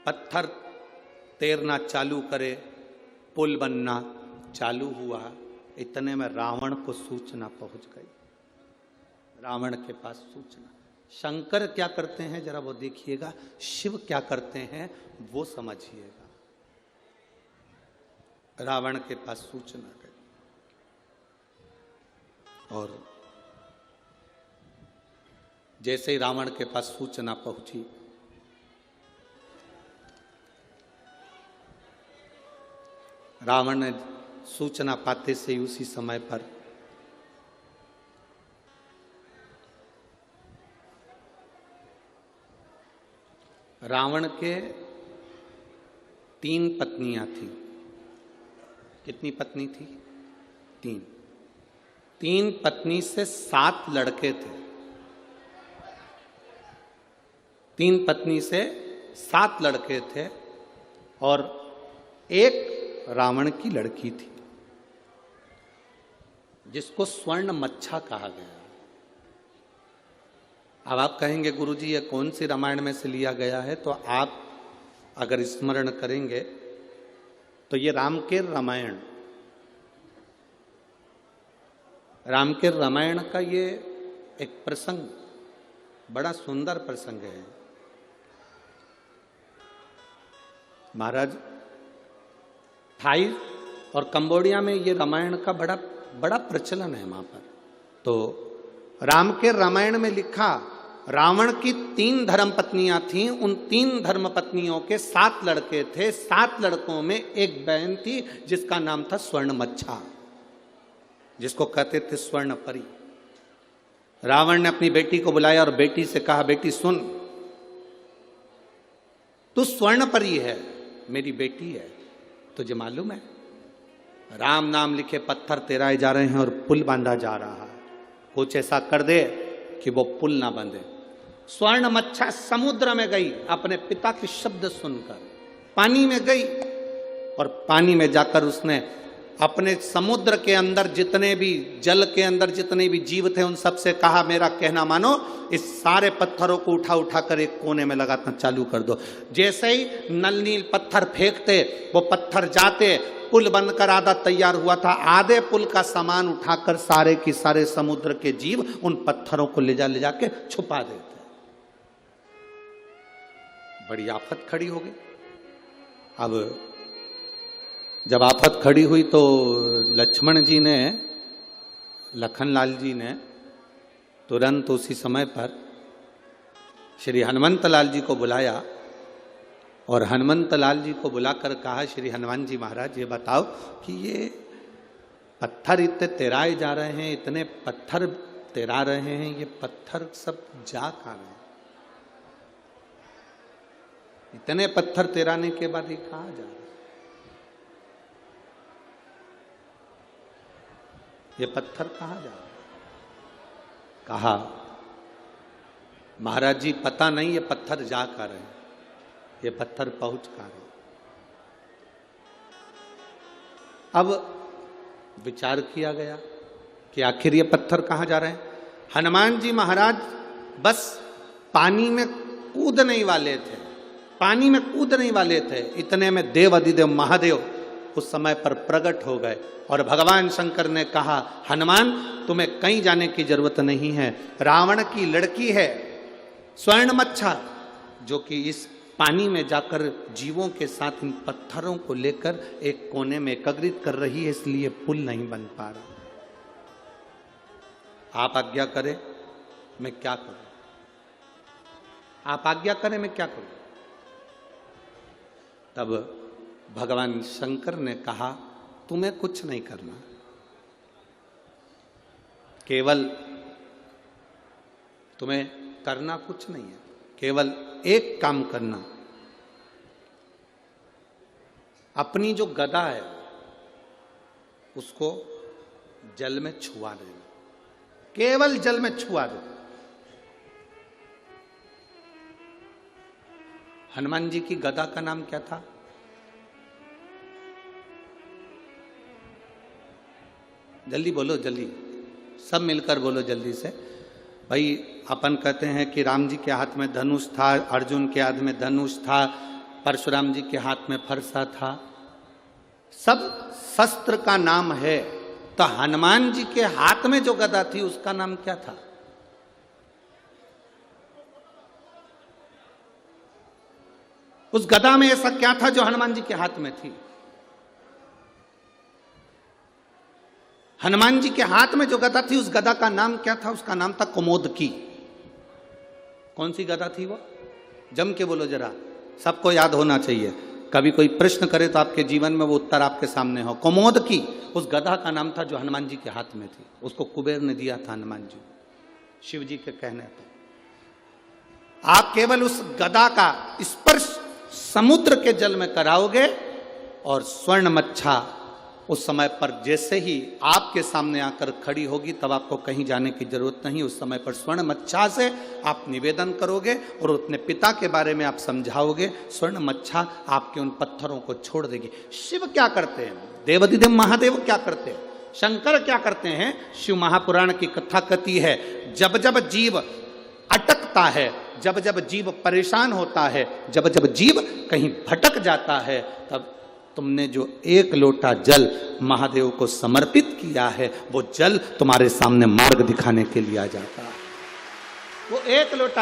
पत्थर तैरना चालू करे, पुल बनना चालू हुआ। इतने में रावण को सूचना पहुंच गई, रावण के पास सूचना। शंकर क्या करते हैं जरा वो देखिएगा, शिव क्या करते हैं वो समझिएगा। रावण के पास सूचना गई और जैसे ही रावण के पास सूचना पहुंची, रावण ने सूचना पाते से उसी समय पर रावण के 3 पत्नियां थी। कितनी पत्नी थी? 3 पत्नी से 7 लड़के थे। 3 पत्नी से 7 लड़के थे और एक रावण की लड़की थी जिसको स्वर्ण मच्छा कहा गया। अब आप कहेंगे गुरुजी ये कौन सी रामायण में से लिया गया है? तो आप अगर स्मरण करेंगे तो ये राम के रामायण का ये एक प्रसंग, बड़ा सुंदर प्रसंग है। महाराज, थाई और कंबोडिया में ये रामायण का बड़ा प्रचलन है वहां पर। तो राम के रामायण में लिखा, रावण की 3 धर्मपत्नियां थीं। उन 3 धर्मपत्नियों के 7 लड़के थे। 7 लड़कों में एक बहन थी जिसका नाम था स्वर्ण मच्छा, जिसको कहते थे स्वर्ण परी। रावण ने अपनी बेटी को बुलाया और बेटी से कहा, बेटी सुन, तू स्वर्ण परी है, मेरी बेटी है, तुझे मालूम है राम नाम लिखे पत्थर तैराए जा रहे हैं और पुल बांधा जा रहा है, कुछ ऐसा कर दे कि वो पुल ना बंधे। स्वर्ण मच्छा समुद्र में गई, अपने पिता के शब्द सुनकर पानी में गई और पानी में जाकर उसने अपने समुद्र के अंदर जितने भी, जल के अंदर जितने भी जीव थे उन सब से कहा, मेरा कहना मानो, इस सारे पत्थरों को उठा उठा कर एक कोने में लगाना चालू कर दो। जैसे ही नल नील पत्थर फेंकते, वो पत्थर जाते, पुल बनकर आधा तैयार हुआ था। आधे पुल का सामान उठाकर सारे की सारे समुद्र के जीव उन पत्थरों को ले जा के छुपा देते। बड़ी आफत खड़ी हो गई। अब जब आफत खड़ी हुई तो लक्ष्मण जी ने, लखनलाल जी ने तुरंत उसी समय पर श्री हनुमंत लाल जी को बुलाया और हनुमंत लाल जी को बुलाकर कहा, श्री हनुमान जी महाराज ये बताओ कि ये पत्थर इतने तैराए जा रहे हैं, इतने पत्थर तैरा रहे हैं, ये पत्थर सब जा कहाँ रहे हैं? इतने पत्थर तैराने के बाद ये कहाँ जा रहे हैं? ये पत्थर कहाँ जा रहे हैं? कहा, महाराज जी पता नहीं ये पत्थर जा कहाँ रहे हैं, ये पत्थर पहुंच कहाँ रहे हैं। अब विचार किया गया कि आखिर ये पत्थर कहाँ जा रहे हैं। हनुमान जी महाराज बस पानी में कूदने ही वाले थे, पानी में कूदने ही वाले थे। इतने में देव अधिदेव महादेव उस समय पर प्रकट हो गए और भगवान शंकर ने कहा, हनुमान तुम्हें कहीं जाने की जरूरत नहीं है। रावण की लड़की है स्वर्ण मच्छा, जो कि इस पानी में जाकर जीवों के साथ इन पत्थरों को लेकर एक कोने में एकत्रित कर रही है, इसलिए पुल नहीं बन पा रहा। आप आज्ञा करें मैं क्या करूं? आप आज्ञा करें मैं क्या करूं? तब भगवान शंकर ने कहा, तुम्हें कुछ नहीं करना, केवल तुम्हें करना कुछ नहीं है, केवल एक काम करना, अपनी जो गदा है उसको जल में छुआ देना, केवल जल में छुआ देना। हनुमान जी की गदा का नाम क्या था? जल्दी बोलो, जल्दी, सब मिलकर बोलो जल्दी से। भाई अपन कहते हैं कि राम जी के हाथ में धनुष था, अर्जुन के हाथ में धनुष था, परशुराम जी के हाथ में फरसा था। सब शस्त्र का नाम है, तो हनुमान जी के हाथ में जो गदा थी उसका नाम क्या था? उस गदा में ऐसा क्या था जो हनुमान जी के हाथ में थी? हनुमान जी के हाथ में जो गदा थी, उस गदा का नाम क्या था? उसका नाम था कुमोदकी। कौन सी गदा थी वो? जम के बोलो जरा, सबको याद होना चाहिए। कभी कोई प्रश्न करे तो आपके जीवन में वो उत्तर आपके सामने हो। कुमोदकी उस गदा का नाम था जो हनुमान जी के हाथ में थी। उसको कुबेर ने दिया था हनुमान जी, शिव जी के कहने पर। आप केवल उस गदा का स्पर्श समुद्र के जल में कराओगे और स्वर्ण मच्छा उस समय पर जैसे ही आपके सामने आकर खड़ी होगी, तब आपको कहीं जाने की जरूरत नहीं। उस समय पर स्वर्ण मच्छा से आप निवेदन करोगे और अपने पिता के बारे में आप समझाओगे। स्वर्ण मच्छा आपके उन पत्थरों को छोड़ देगी। शिव क्या करते हैं? देवाधिदेव महादेव क्या करते हैं? शंकर क्या करते हैं? शिव महापुराण की कथा कहती है, जब जब जीव अटकता है, जब जब जीव परेशान होता है, जब जब जीव कहीं भटक जाता है, तब तुमने जो एक लोटा जल महादेव को समर्पित किया है, वो जल तुम्हारे सामने मार्ग दिखाने के लिए आ जाता है। वो एक लोटा